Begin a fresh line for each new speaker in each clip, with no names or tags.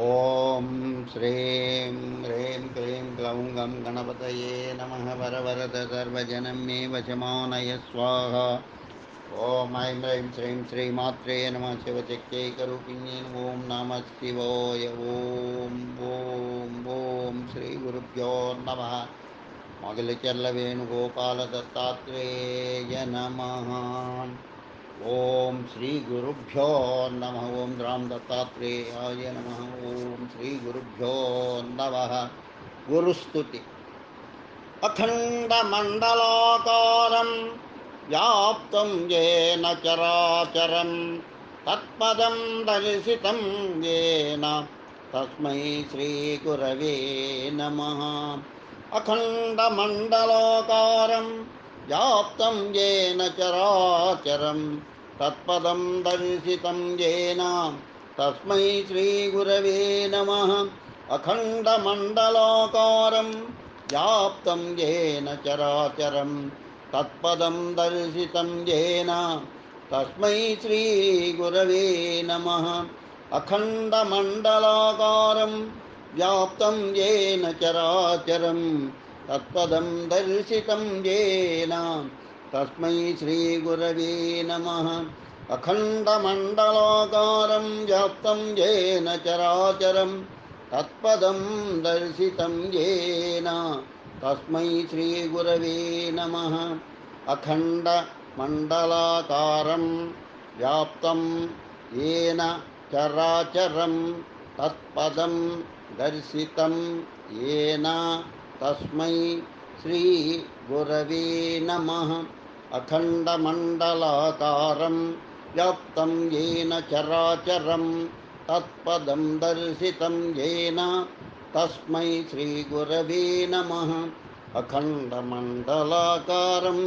ఓం శ్రీం హ్రీం క్లీం గ్లౌం గం గణపతయే నమః వరవరద సర్వజనం మే వశమానయ స్వాహ. ఓం ఐం హ్రీం శ్రీం శ్రీమాత్రే నమః శివశక్త్యైకరూపిణ్యై ఓం నమః శివాయ. ఓం ఓం ఓం శ్రీ గురుభ్యో నమః. మొగలిచెర్ల వేణుగోపాల దత్తాత్రేయ నమః. ఓం శ్రీ గురుభ్యో నమ. ఓం రామ్ దత్తాత్రేయాయ నమ. ఓం శ్రీ గురుభ్యో నమ. గురుస్తుతి. అఖండమండలాకారం వ్యాప్తం येन చరాచరం తత్పదం దర్శితం येन తస్మై శ్రీ గురవే నమః. అఖండమండలాకారం వ్యాప్తం येन చరాచరం తత్పదం దర్శితం येन తస్మై శ్రీ గురవే నమః. అఖండమండలాకారం వ్యాప్తం येन చరాచరం తత్పదం దర్శితం येन తస్మై శ్రీ గురవే నమః. అఖండమండలాకారం వ్యాప్తం येन చరాచరం తత్పదం దర్శితం येन తస్మై శ్రీ గురవే నమః. అఖండమండలాకారం వ్యాప్తం येन చరాచరం తత్పదం దర్శితం येन తస్మై శ్రీ గురవే నమః. అఖండ మండలాకారం వ్యాప్తం येन చరాచరం తత్పదం దర్శితం येन తస్మై శ్రీ గురవే నమః. అఖండమండలాకారం వ్యాప్తం येन చరాచరం తత్పదం దర్శితం येन తస్మై శ్రీ గురవే నమః. అఖండమండలాకారం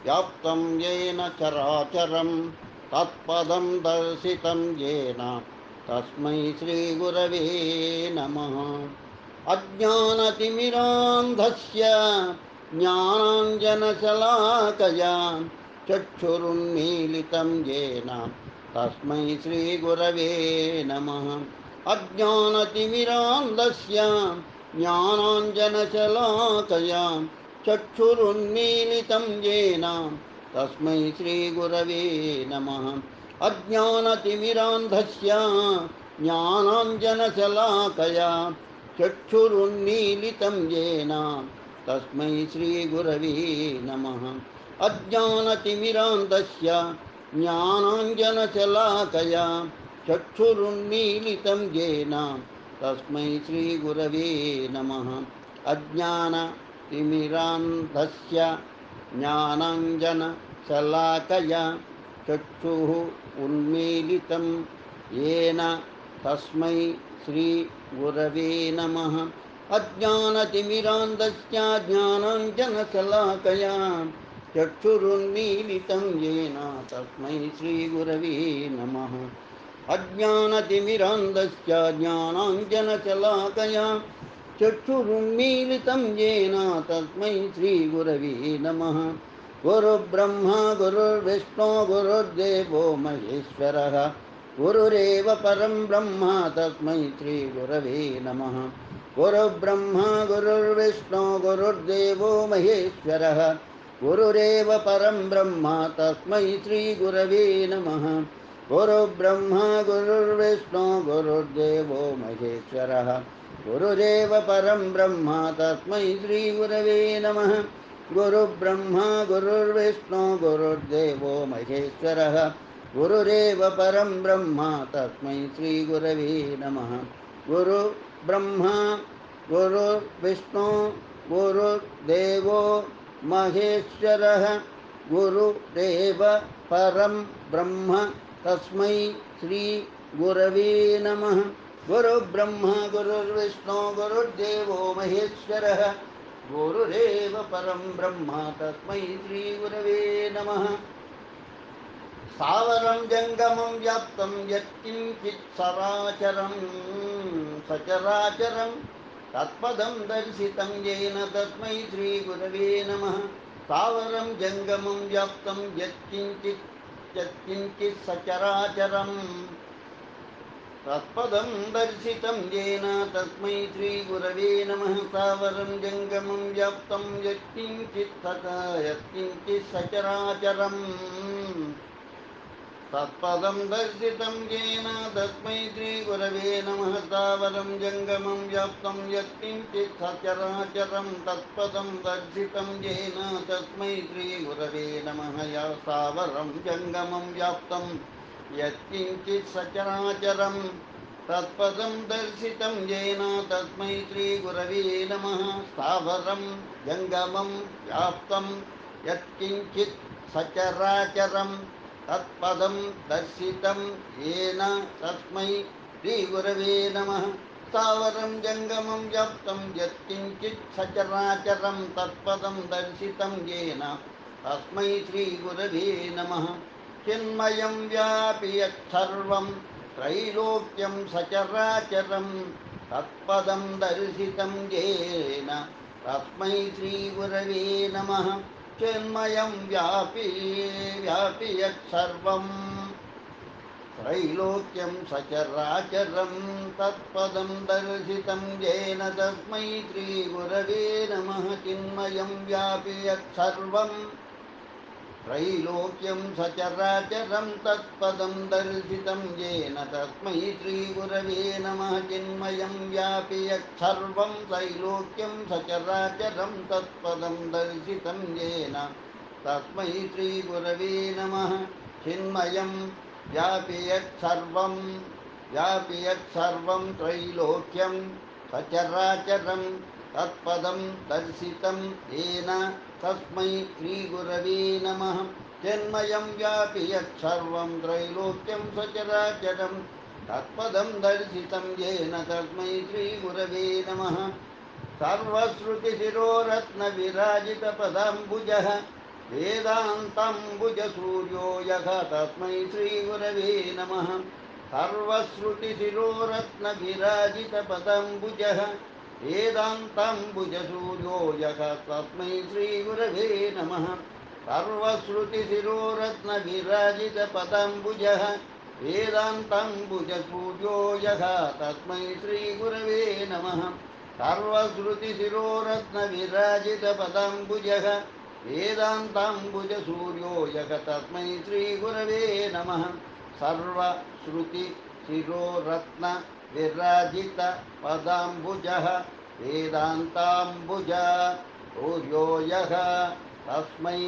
వ్యాప్తం येन చరాచరం తత్పదం దర్శితం येन తస్మై శ్రీ గురవే నమః. అజ్ఞానతిమిరాంధస్య జ్ఞానాంజనశలాకయా చక్షురున్మీలితం येन తస్మై శ్రీ గురవే నమః. అజ్ఞానతిమిరాంధస్య జ్ఞానాంజనశలాకయా చక్షురున్మీలితం येन తస్మై శ్రీ గురవే నమః. అజ్ఞానతిమిరాంధస్య జ్ఞానాంజనశలాకయా చక్షురున్మీలితం येन తస్మై శ్రీ గురవే నమః. అజ్ఞానతిమిరాంధస్య జ్ఞానాంజనశలాకయా చక్షురున్మీలితం येन తస్మై శ్రీ గురవే నమః. అజ్ఞానతిమిరాంధస్య జ్ఞానాంజనశలాకయా చక్షుః ఉన్మీలితం येन తస్మై శ్రీ గురవే నమః. అజ్ఞానతిమిరాంధస్య జ్ఞానాంజనశలాకయా చక్షురున్మీలితం येन తస్మై శ్రీ గురవే నమః. అజ్ఞానతిమిరాంధస్య జ్ఞానాంజనశలాకయా చక్షురున్మీలితం येन తస్మై శ్రీ గురవే నమః. గురుబ్రహ్మ గురుర్విష్ణు గురుర్దేవో మహేశ్వరః గురురేవ పరం బ్రహ్మ తస్మై శ్రీ గురవే నమః. గురుబ్రహ్మ గురుర్విష్ణు గురుర్దేవో మహేశ్వరః గురురేవ పరం బ్రహ్మ తస్మై శ్రీ గురవే నమః. గురుబ్రహ్మ గురుర్విష్ణు గురుర్దేవో మహేశ్వరః గురురేవ పరం బ్రహ్మ తస్మై శ్రీ గురవే నమః. గురుబ్రహ్మ గురుర్విష్ణు గురుర్దేవో మహేశ్వరః గురురేవ పరం బ్రహ్మ తస్మై శ్రీ గురవే నమః. గురు బ్రహ్మ గురుర్విష్ణు గురుర్దేవో మహేశ్వరః గురురేవ పరం బ్రహ్మ తస్మై శ్రీ గురవే నమః. గురుబ్రహ్మ గురుర్విష్ణు గురుర్దేవో మహేశ్వరః గురురేవ పరం బ్రహ్మ తస్మై శ్రీ గురవే నమః. స్థావరం జంగమం వ్యాప్తం యత్కించిత్ సరాచరం సచరాచరం తత్పదం దర్శితం येन తస్మై శ్రీ గురవే నమః. స్థావరం జంగమం వ్యాప్తం యత్కించిత్ సచరాచరం तत्पदं दर्शितं येन तस्मै श्रीगुरवे नमः। स्थावरं जङ्गमं व्याप्तं यत्किञ्चित् सचराचरम् तत्पदं दर्शितं येन तस्मै श्रीगुरवे नमः। स्थावरं जङ्गमं व्याप्तं यत्किञ्चित् सचराचरं तत्पदं दर्शितं येन तस्मै श्रीगुरवे नमः। या स्थावरं जङ्गमं व्याप्तं यत्किञ्चित् सचराचरं तत्पदं दर्शितं येन तस्मै श्रीगुरवे नमः। स्थावरं जङ्गमं व्याप्तं यत्किञ्चित् सचराचरं तत्पदं दर्शितं येन तस्मै श्रीगुरवे नमः। स्थावरं जङ्गमं व्याप्तं यत्किञ्चित् सचराचरं तत्पदं दर्शितं येन तस्मै श्रीगुरवे नमः। चिन्मयं व्यापि यत्सर्वं त्रैलोक्यं सचराचरं तत्पदं दर्शितं येन तस्मै श्रीगुरवे नमः। चिन्मयं व्यापि यत्सर्वं त्रैलोक्यं सचराचरं तत्पदं दर्शितं येन तस्मै श्रीगुरवे नमः। चिन्मयं व्यापि यत्सर्वं त्रैलोक्यं सचराचरं तत्पदं दर्शितं येन तस्मै श्रीगुरवे नमः। चिन्मयं व्यापि यत्सर्वं त्रैलोक्यं सचराचरं तत्पदं दर्शितं येन तस्मै श्रीगुरवे नमः। चिन्मयं व्यापि यत्सर्वं त्रैलोक्यं सचराचरं तत्पदं दर्शितं येन तस्मै श्रीगुरवे नमः। चिन्मयं व्यापि यत्सर्वं त्रैलोक्यं सचराचरं तत्पदं दर्शितं येन तस्मै श्रीगुरवे नमः। सर्वश्रुतिशिरोरत्नविराजितपदाम्बुजः वेदान्ताम्बुजसूर्यो यः तस्मै श्रीगुरवे नमः। सर्वश्रुतिशिरोरत्नविराजितपदाम्बुजः वेदान्ताम्बुजसूर्यो यः तस्मै श्रीगुरवे नमः। सर्वश्रुतिशिरोरत्नविराजितपदाम्बुजः वेदान्ताम्बुजसूर्यो यः तस्मै श्रीगुरवे नमः। सर्वश्रुतिशिरोरत्नविराजितपदाम्बुजः वेदान्ताम्बुजसूर्यो यः तस्मै श्रीगुरवे नमः। सर्वश्रुतिशिरोरत्नविराजितपदाम्बुजः वेदान्ताम्बुजसूर्यो यः तस्मै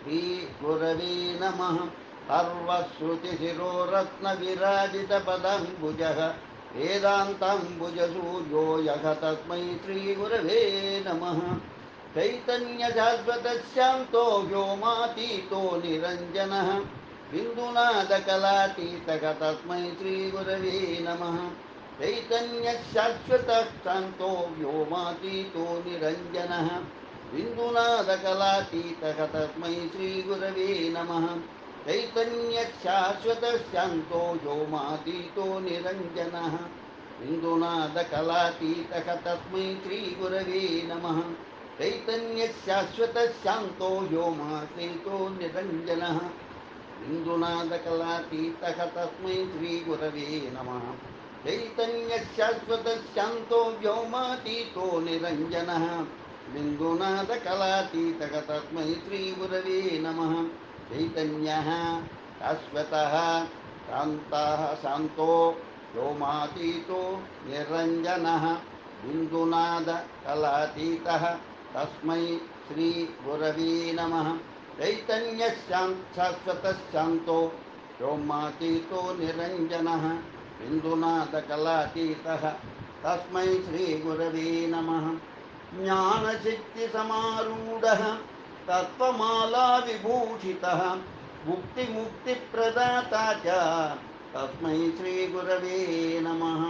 श्रीगुरवे नमः। सर्वश्रुतिशिरोरत्नविराजितपदाम्बुजः वेदान्ताम्बुजसूर्यो यः तस्मै श्रीगुरवे नमः। चैतन्यशाश्वतशान्तो व्योमातीतो निरञ्जनः बिन्दुनादकलातीतः तस्मै श्रीगुरवे नमः। चैतन्यशाश्वतशान्तो व्योमातीतो निरञ्जनः बिन्दुनादकलातीतः तस्मै श्रीगुरवे नमः। चैतन्यशाश्वतशान्तो व्योमातीतो निरञ्जनः बिन्दुनादकलातीतः तस्मै श्रीगुरवे नमः। चैतन्यशाश्वतशान्तो व्योमातीतो निरञ्जनः बिन्दुनादकलातीतः तस्मै श्रीगुरवे नमः। चैतन्यशाश्वतशान्तो व्योमातीतो निरञ्जनः बिन्दुनादकलातीतः तस्मै श्रीगुरवे नमः। चैतन्यः शाश्वतः शान्तो व्योमातीतो निरञ्जनः बिन्दुनादकलातीतः तस्मै श्रीगुरवे नमः। चैतन्यशाश्वतशान्तो व्योमातीतो निरञ्जनः बिन्दुनादकलातीतः तस्मै श्रीगुरवे नमः। ज्ञानशक्तिसमारूढः तत्त्वमालाविभूषितः मुक्तिमुक्तिप्रदाता च तस्मै श्रीगुरवे नमः।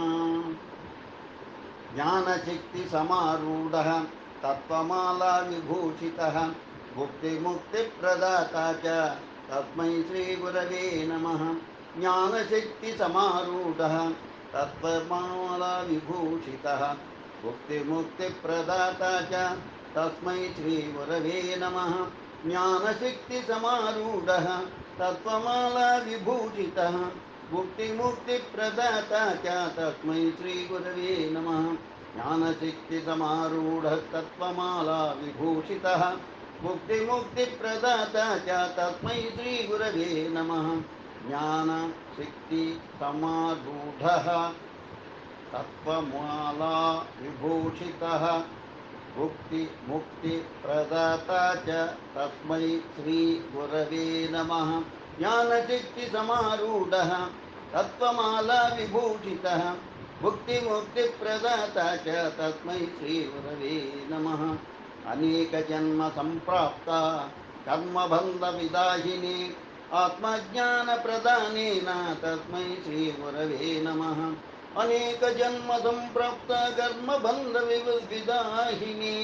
ज्ञानशक्तिसमारूढः तत्त्वमालाविभूषितः मुक्तिमुक्तिप्रदाता च तस्मै श्रीगुरवे नमः। ज्ञानशक्तिसमारूढः तत्त्वमालाविभूषितः मुक्तिमुक्तिप्रदाता च तस्मै श्रीगुरवे नमः। ज्ञानशक्तिसमारूढः तत्त्वमालाविभूषितः मुक्तिमुक्तिप्रदाता च तस्मै श्रीगुरवे नमः। ज्ञानसिद्धिसमारूढः तत्त्वमाला विभूषितः मुक्तिमुक्तिप्रदाता च तस्मै श्रीगुरवे नमः। ज्ञानसिद्धिसमारूढः तत्त्वमाला विभूषितः मुक्तिप्रदाता च तस्मै श्रीगुरवे नमः। ज्ञानसिद्धिसमारूढः तत्त्वमाला विभूषितः मुक्तिमुक्तिप्रदाता च तस्मै श्रीगुरवे नमः। अनेकजन्मसम्प्राप्ता कर्मबन्धविदाहिने आत्मज्ञानप्रदानेन तस्मै श्रीगुरवे नमः। अनेकजन्मसम्प्राप्ता कर्मबन्धविदाहिने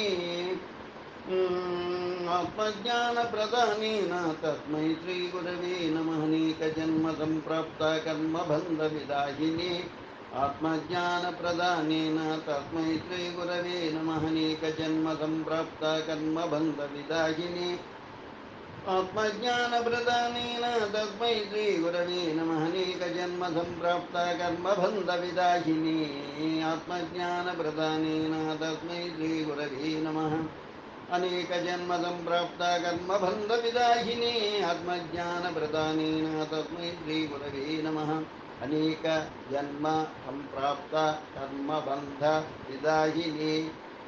आत्मज्ञानप्रदानेन तस्मै श्रीगुरवे नमः। अनेकजन्मसम्प्राप्ता कर्मबन्धविदाहिने आत्मज्ञानप्रदानेन तस्मै श्रीगुरवे नमः। अनेकजन्मसम्प्राप्ता कर्मबन्धविदाहिने आत्मज्ञानप्रदानेन तस्मै श्रीगुरवे नमः। अनेकजन्मसम्प्राप्ता कर्मबन्धविदाहिने आत्मज्ञानप्रदानेन तस्मै श्रीगुरवे नमः। अनेकजन्मसम्प्राप्ता कर्मबन्धविदाहिने आत्मज्ञानप्रदानेन तस्मै श्रीगुरवे नमः। अनेकजन्मसम्प्राप्ता कर्मबन्धविदाहिने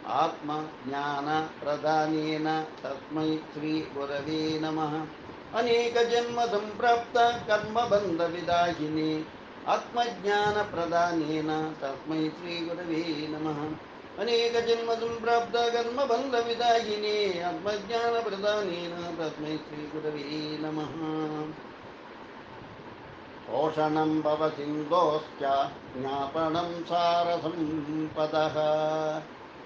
आत्मज्ञानप्रदानेन तस्मै श्रीगुरवे नमः। अनेकजन्मसम्प्राप्ता कर्मबन्धविदाहिने आत्मज्ञानप्रदानेन तस्मै श्रीगुरवे नमः। अनेकजन्मसम्प्राप्ता कर्मबन्धविदाहिने आत्मज्ञानप्रदानेन तस्मै श्रीगुरवे नमः। पोषणं भवसिन्धोश्च ज्ञापनं सारसम्पदः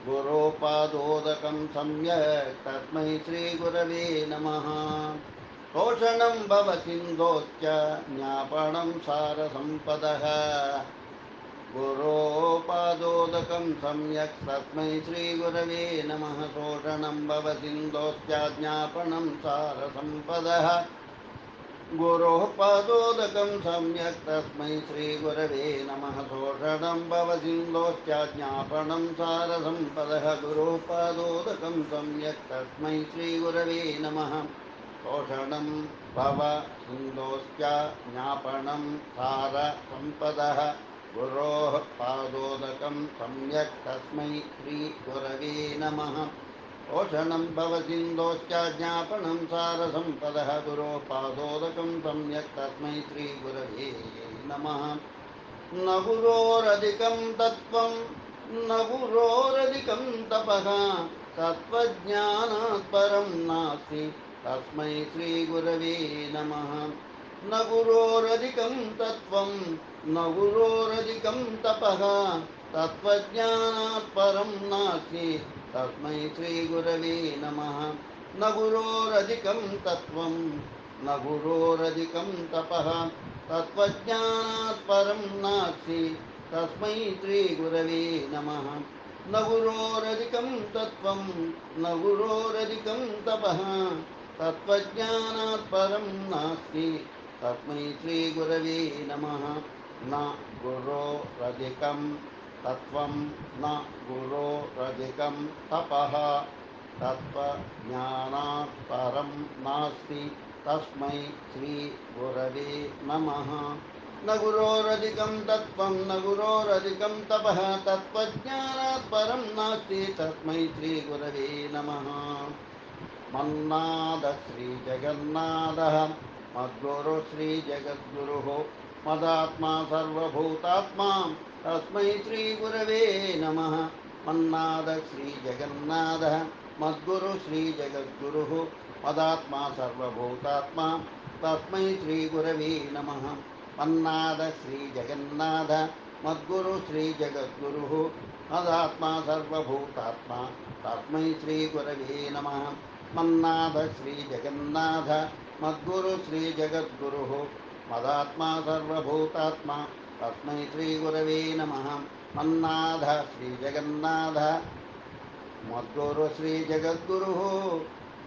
गुरोपादोदकं सम्यक् तस्मै श्रीगुरवे नमः। पोषणं भवसिन्धोश्च ज्ञापनं सारसम्पदः गुरोपादोदकं सम्यक् तस्मै श्रीगुरवे नमः। शोषणं भवसिन्धोश्च ज्ञापनं सारसम्पदः गुरोः पादोदकं सम्यक् तस्मै श्रीगुरवे नमः। शोषणं भवसिन्धोश्च ज्ञापनं सारसम्पदः गुरोः पादोदकं सम्यक् तस्मै श्रीगुरवे नमः। शोषणं भवसिन्धोश्च ज्ञापनं सारसम्पदः गुरोः पादोदकं सम्यक् तस्मै श्रीगुरवे नमः। पोषणं भवसिन्धोश्च ज्ञापनं सारसम्पदः गुरोः पादोदकं सम्यक् तस्मै श्रीगुरवे नमः। न गुरोरधिकं तत्त्वं न गुरोरधिकं तपः तत्त्वज्ञानात् परं नास्ति तस्मै श्रीगुरवे नमः। न गुरोरधिकं तत्त्वं न गुरोरधिकं तपः तत्त्वज्ञानात् परं नास्ति तस्मै श्रीगुरवे नमः। न गुरोरधिकं तत्त्वं न गुरोरधिकं तपः तत्त्वज्ञानात् परं नास्ति तस्मै श्रीगुरवे नमः। न गुरोरधिकं तत्त्वं न गुरोरधिकं तपः तत्त्वज्ञानात् परं नास्ति तस्मै श्रीगुरवे नमः। न गुरोरधिकं तत्त्वं न गुरोरधिकं तपः तत्त्वज्ञानात् परं नास्ति तस्मै श्रीगुरवे नमः। न गुरोरधिकं तत्त्वं न गुरोरधिकं तपः तत्त्वज्ञानात् परं नास्ति तस्मै श्रीगुरवे नमः। मन्नाद श्रीजगन्नाथः मद्गुरु श्रीजगद्गुरुः मदात्मा सर्वभूतात्मा तस्मै श्रीगुरवे नमः। मन्नाद श्रीजगन्नाथः मद्गुरु श्रीजगद्गुरुः मदात्मा सर्वभूतात्मा तस्मै श्रीगुरवे नमः। मन्नाद श्रीजगन्नाथ मद्गुरु श्रीजगद्गुरुः मदात्मा सर्वभूतात्मा तस्मै श्रीगुरवे नमः। मन्नाथ श्रीजगन्नाथ मद्गुरु श्रीजगद्गुरुः मदात्मा सर्वभूतात्मा तस्मै श्रीगुरवे नमः। मन्नाथ श्रीजगन्नाथ मद्गुरु श्रीजगद्गुरुः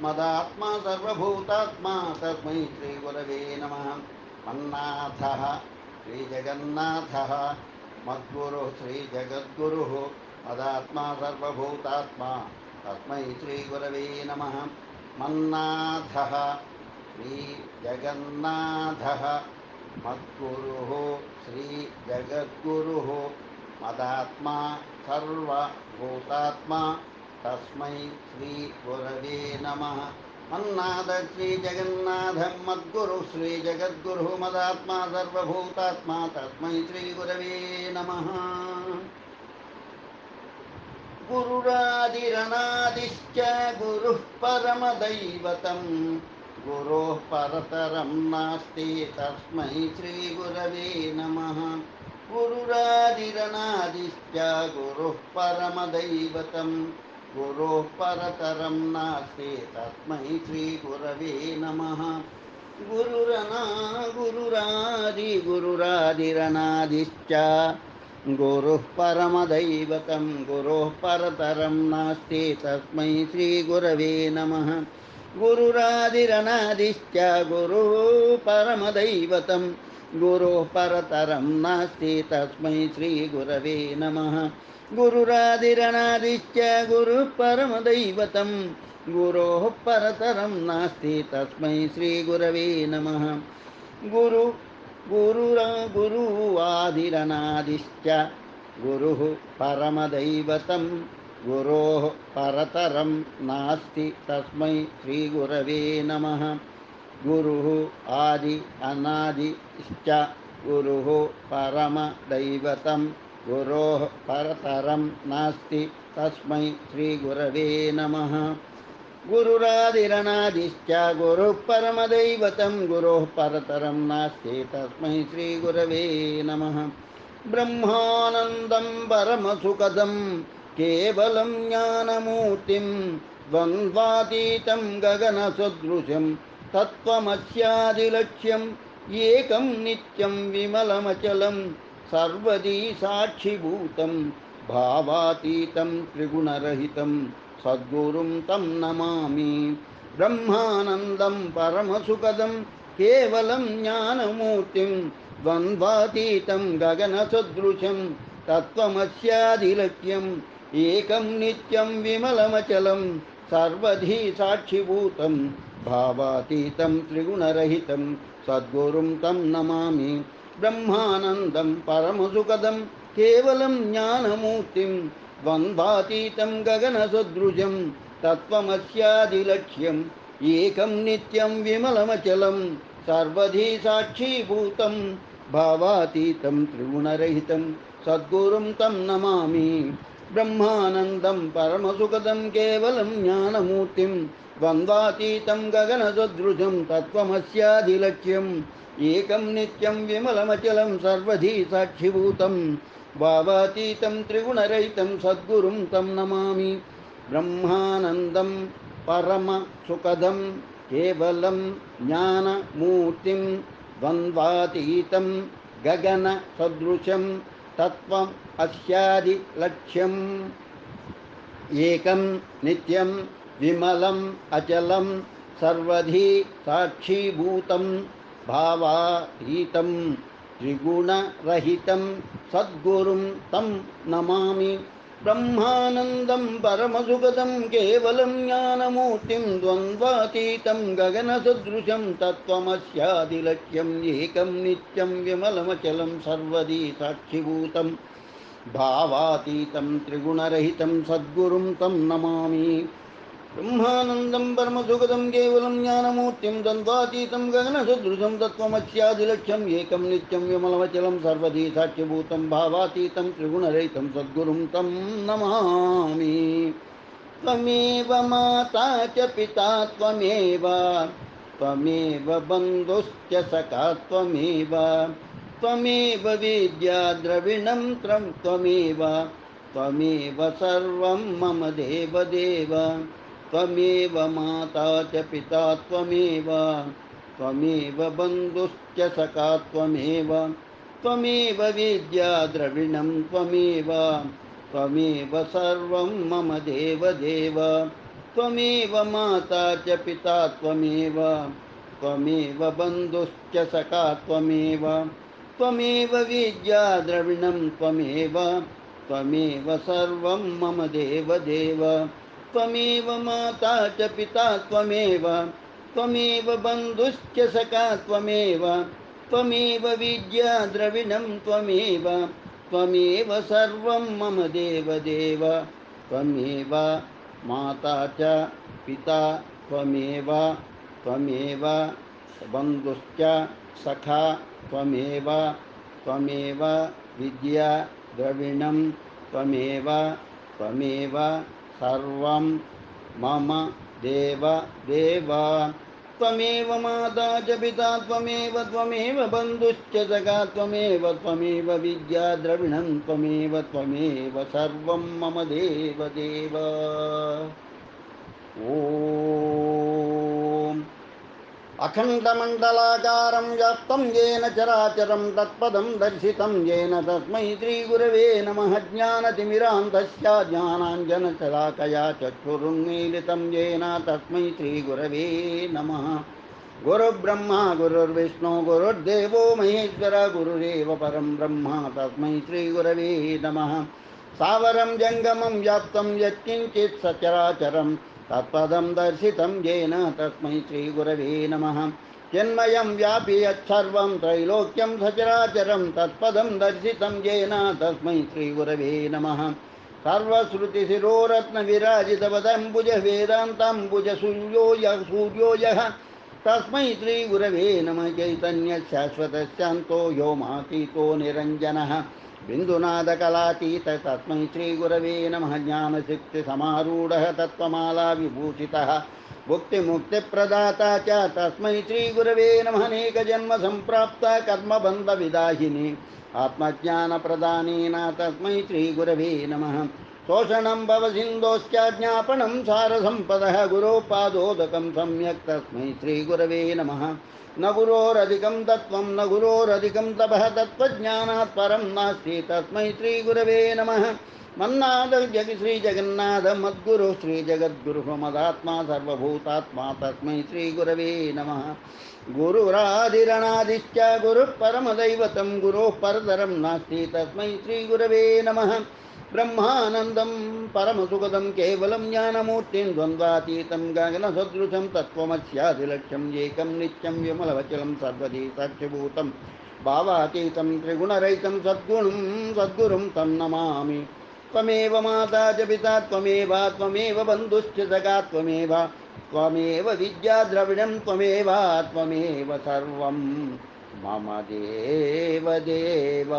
मदात्मा सर्वभूतात्मा तस्मै श्रीगुरवे नमः। मन्नाथः श्रीजगन्नाथः मद्गुरुः श्रीजगद्गुरुः मदात्मा सर्वभूतात्मा तस्मै श्रीगुरवे नमः। मन्नाथः श्रीजगन्नाथः मद्गुरुः श्रीजगद्गुरुः मदात्मा सर्वभूतात्मा तस्मै श्रीगुरवे नमः। मन्नाथ श्रीजगन्नाथं मद्गुरुः श्रीजगद्गुरुः मदात्मा सर्वभूतात्मा तस्मै श्रीगुरवे नमः। गुरुरादिरनादिश्च गुरुः परमदैवतं गुरोः परतरं नास्ति तस्मै श्रीगुरवे नमः। गुरुरादिरनादिश्च गुरुः परमदैवतं गुरोः परतरं नास्ति तस्मै श्रीगुरवे नमः। गुरुरादिरनादिश्च गुरुः परमदैवतं गुरोः परतरं नास्ति तस्मै श्रीगुरवे नमः। गुरुरादिरनादिश्च गुरुः परमदैवतं गुरोः परतरं नास्ति तस्मै श्रीगुरवे नमः। गुरुरादिरनादिश्च गुरुः परमदैवतं गुरोः परतरं नास्ति तस्मै श्रीगुरवे नमः। गुरुरादिरनादिश्च गुरुः परमदैवतं गुरोः परतरं नास्ति तस्मै श्रीगुरवे नमः। गुरुः आदि अनादिश्च गुरुः परमदैवतं गुरोः परतरं नास्ति तस्मै श्रीगुरवे नमः। गुरुरादिरनादिश्च गुरुः परमदैवतं गुरोः परतरं नास्ति तस्मै श्रीगुरवे नमः। ब्रह्मानन्दं परमसुखदं केवलं ज्ञानमूर्तिं द्वन्द्वातीतं गगनसदृशं तत्त्वमस्यादिलक्ष्यम् एकं नित्यं विमलमचलं सर्वदी साक्षिभूतं भावातीतं त्रिगुणरहितं सद्गुरुं तं नमामि। ब्रह्मानन्दं परमसुखदं केवलं ज्ञानमूर्तिं द्वन्द्वातीतं गगनसदृशं तत्त्वमस्यादिलक्ष्यम् एकं नित्यं विमलमचलं सर्वधी साक्षिभूतं भावातीतं त्रिगुणरहितं सद्गुरुं तं नमामि। ब्रह्मानन्दं परमसुखदं केवलं ज्ञानमूर्तिं द्वन्द्वातीतं गगनसदृशं तत्त्वमस्यादिलक्ष्यम् एकं नित्यं विमलमचलं सर्वधी साक्षीभूतं भावातीतं त्रिगुणरहितं सद्गुरुं तं नमामि। ब्रह्मानन्दं परमसुखदं केवलं ज्ञानमूर्तिं द्वन्द्वातीतं गगनसदृशं तत्त्वमस्यादिलक्ष्यम् एकं नित्यं विमलमचलं सर्वधी साक्षिभूतं भावातीतं त्रिगुणरहितं सद्गुरुं तं नमामि। ब्रह्मानन्दं परमसुखदं केवलं ज्ञानमूर्तिं द्वन्द्वातीतं गगनसदृशं तत्त्वम् अस्यादिलक्ष्यम् एकं नित्यं विमलम् अचलं सर्वधी साक्षीभूतं भावातीतं त्रिगुणरहितं सद्गुरुं तं नमामि। ब्रह्मानन्दं परमसुखदं केवलं ज्ञानमूर्तिं द्वन्द्वातीतं गगनसदृशं तत्त्वमस्यादिलक्ष्यम् एकं नित्यं विमलमचलं सर्वदी साक्षिभूतं भावातीतं त्रिगुणरहितं सद्गुरुं तं नमामि। ब्रह्मानन्दं परमसुखदं केवलं ज्ञानमूर्तिं द्वन्द्वातीतं गगनसदृशं तत्त्वमस्यादिलक्ष्यम् एकं नित्यं विमलमचलं सर्वधी साक्षिभूतं भावातीतं त्रिगुणरहितं सद्गुरुं तं नमामि। त्वमेव माता च पिता त्वमेव त्वमेव बन्धुश्च सखा त्वमेव त्वमेव विद्या द्रविणं त्वमेव त्वमेव सर्वं मम देवदेव। त्वमेव माता च पिता त्वमेव त्वमेव बन्धुश्च सखा त्वमेव त्वमेव विद्या द्रविणं त्वमेव त्वमेव सर्वं मम देवदेव। त्वमेव माता च पिता त्वमेव त्वमेव बन्धुश्च सखा त्वमेव त्वमेव विद्या द्रविणं त्वमेव त्वमेव सर्वं मम देवदेव त्वमेव माता च पिता त्वमेव त्वमेव बन्धुश्च सखा त्वमेव त्वमेव विद्या द्रविणं त्वमेव त्वमेव सर्वं मम देवदेव त्वमेव माता च पिता त्वमेव त्वमेव बन्धुश्च सखा त्वमेव त्वमेव विद्या द्रविणं त्वमेव त्वमेव सर्वं मम देवदेव त्वमेव माता च पिता त्वमेव त्वमेव बन्धुश्च सखा त्वमेव त्वमेव विद्या द्रविणं त्वमेव त्वमेव सर्वं मम देवदेव ॐ अखण्डमण्डलाकारं व्याप्तं येन चराचरं तत्पदं दर्शितं येन तस्मै श्रीगुरवे नमः ज्ञानतिमिरान्धस्य ज्ञानाञ्जनशलाकया चक्षुरुन्मीलितं येन तस्मै श्रीगुरवे नमः गुरुर्ब्रह्मा गुरुर्विष्णु गुरुर्देवो महेश्वर गुरुरेव परं ब्रह्म तस्मै श्रीगुरवे नमः सावरं जङ्गमं व्याप्तं यत्किञ्चित् सचराचरं तत्पदं दर्शितं येन तस्मै श्रीगुरवे नमः चिन्मयं व्यापि यत्सर्वं त्रैलोक्यं सचराचरं तत्पदं दर्शितं येन तस्मै श्रीगुरवे नमः सर्वश्रुतिशिरोरत्नविराजितवदम्बुज वेदान्ताम्बुज सूर्यो यः तस्मै श्रीगुरवे नमः चैतन्यशाश्वतशान्तो व्योमातीतो निरञ्जनः बिन्दुनादकलातीत तस्मै श्रीगुरवे नमः ज्ञानसिद्धिसमारूढः तत्त्वमाला विभूषितः भुक्तिमुक्तिप्रदाता च तस्मै श्रीगुरवे नमः अनेकजन्मसम्प्राप्ता कर्मबन्धविदाहिनी आत्मज्ञानप्रदानेन तस्मै श्रीगुरवे नमः शोषणं भवसिन्धोश्च ज्ञापनं सारसम्पदः गुरोपादोदकं सम्यक् तस्मै श्रीगुरवे नमः न गुरोरधिकं तत्त्वं न गुरोरधिकं तपः तत्त्वज्ञानात् परं नास्ति तस्मै श्रीगुरवे नमः मन्नाथ श्रीजगन्नाथ मद्गुरु श्रीजगद्गुरुः मदात्मा सर्वभूतात्मा तस्मै श्रीगुरवे नमः गुरुरादिरणादिश्च गुरुः परमदैवतं गुरोः परतरं नास्ति तस्मै श्रीगुरवे नमः ब्रह्मानन्दं परमसुखदं केवलं ज्ञानमूर्तिं द्वन्द्वातीतं गगनसदृशं तत्त्वमस्यादिलक्ष्यम् एकं नित्यं विमलवचलं सर्वदी साक्षिभूतं भावातीतं त्रिगुणरहितं सद्गुरुं तं नमामि त्वमेव माता च पिता त्वमेव बन्धुश्च सखा त्वमेव विद्या द्रविणं त्वमेव सर्वं मम देवदेव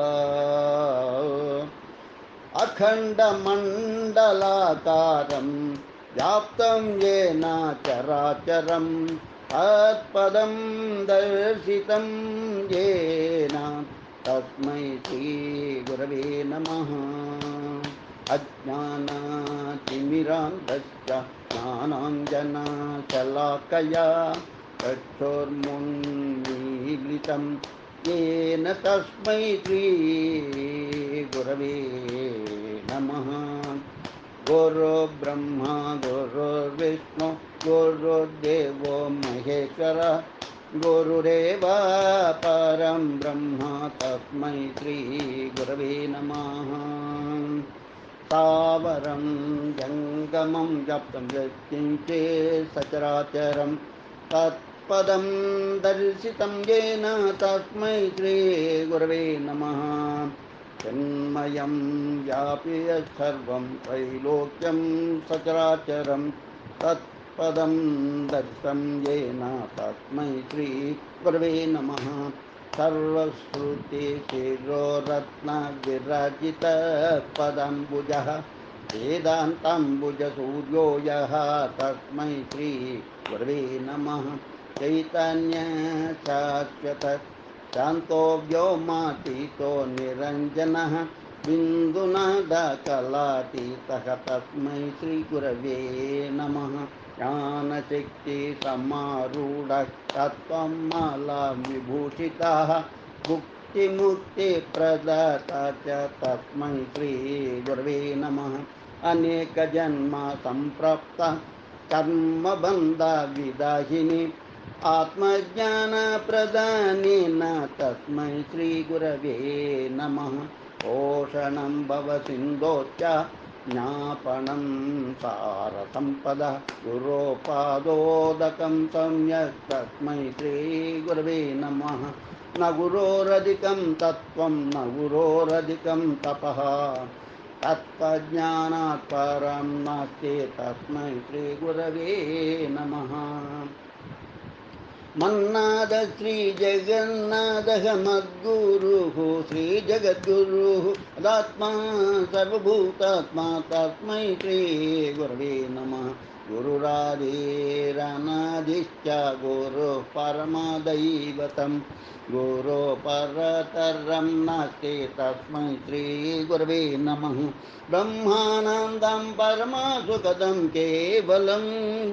अखण्डमण्डलाकारं व्याप्तं येन चराचरं तत्पदं दर्शितं येन तस्मै श्रीगुरवे नमः अज्ञानातिमिरान्धस्य ज्ञानाञ्जनशलाकया चक्षुर्मुन्मीलितं येन तस्मै श्रीगुरवे नमः गुरुर्ब्रह्मा गुरुर्विष्णु गुरुर्देवो महेश्वर गुरुरेव परं ब्रह्म तस्मै श्रीगुरवे नमः स्थावरं जङ्गमं व्याप्तं यत्किञ्चे सचराचरं तत्पदं दर्शितं येन तस्मै श्रीगुरवे नमः चिन्मयं व्यापि यत्सर्वं त्रैलोक्यं सचराचरं तत्पदं दर्शितं येन तस्मै श्रीगुरवे नमः सर्वश्रुतिशिरोरत्नविराजितपदम्बुजः वेदान्ताम्बुजसूर्यो यः तस्मै श्रीगुरवे नमः चैतन्यशाश्वत शान्तो व्योमातीतो निरञ्जनः बिन्दुनादकलातीतः तस्मै श्रीगुरवे नमः ज्ञानशक्तिसमारूढः तत्त्वमाला विभूषितः मुक्तिमुक्तिप्रदाता च तस्मै श्रीगुरवे नमः अनेकजन्म सम्प्राप्तः कर्मबन्धविदाहिनी आत्मज्ञानप्रदानेन तस्मै श्रीगुरवे नमः। पोषणं भवसिन्धोश्च ज्ञापनं सारसम्पदः गुरोपादोदकं सम्यक् तस्मै श्रीगुरवे नमः। न गुरोरधिकं तत्त्वं न गुरोरधिकं तपः तत्त्वज्ञानात् परं नास्ति तस्मै श्रीगुरवे नमः। मन्नाद श्रीजगन्नाथः मद्गुरुः श्रीजगद्गुरुः अदात्मा सर्वभूतात्मा तस्मै श्रीगुरवे नमः। गुरुरादिरनादिश्च गुरुः परमदैवतं गुरोः परतरं नास्ति तस्मै श्रीगुरवे नमः। ब्रह्मानन्दं परमसुखदं केवलं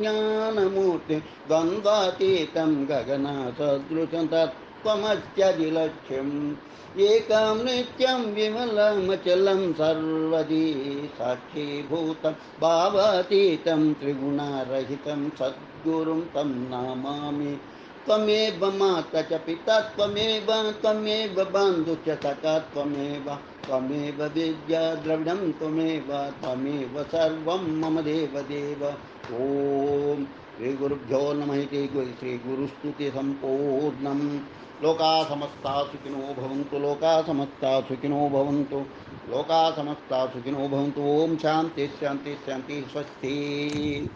ज्ञानमूर्तिं द्वन्द्वातीतं गगनसदृशं तत्त्वमस्यदिलक्ष्यम् एकं नित्यं विमलमचलं सर्वदी साक्षीभूतं भावातीतं त्रिगुणरहितं सद्गुरुं तं नमामि। त्वमेव माता च पिता त्वमेव बन्धुश्च सखा त्वमेव विद्या द्रविडं त्वमेव सर्वं मम देवदेव। ॐ श्रीगुरुभ्यो नमः इति श्रीगुरुस्तुति सम्पूर्णम्। लोकाः समस्ताः सुखिनो भवन्तु लोकाः समस्ताः सुखिनो भवन्तु लोकाः समस्ताः सुखिनो भवन्तु। ओम शांति शांति शांति स्वस्ति।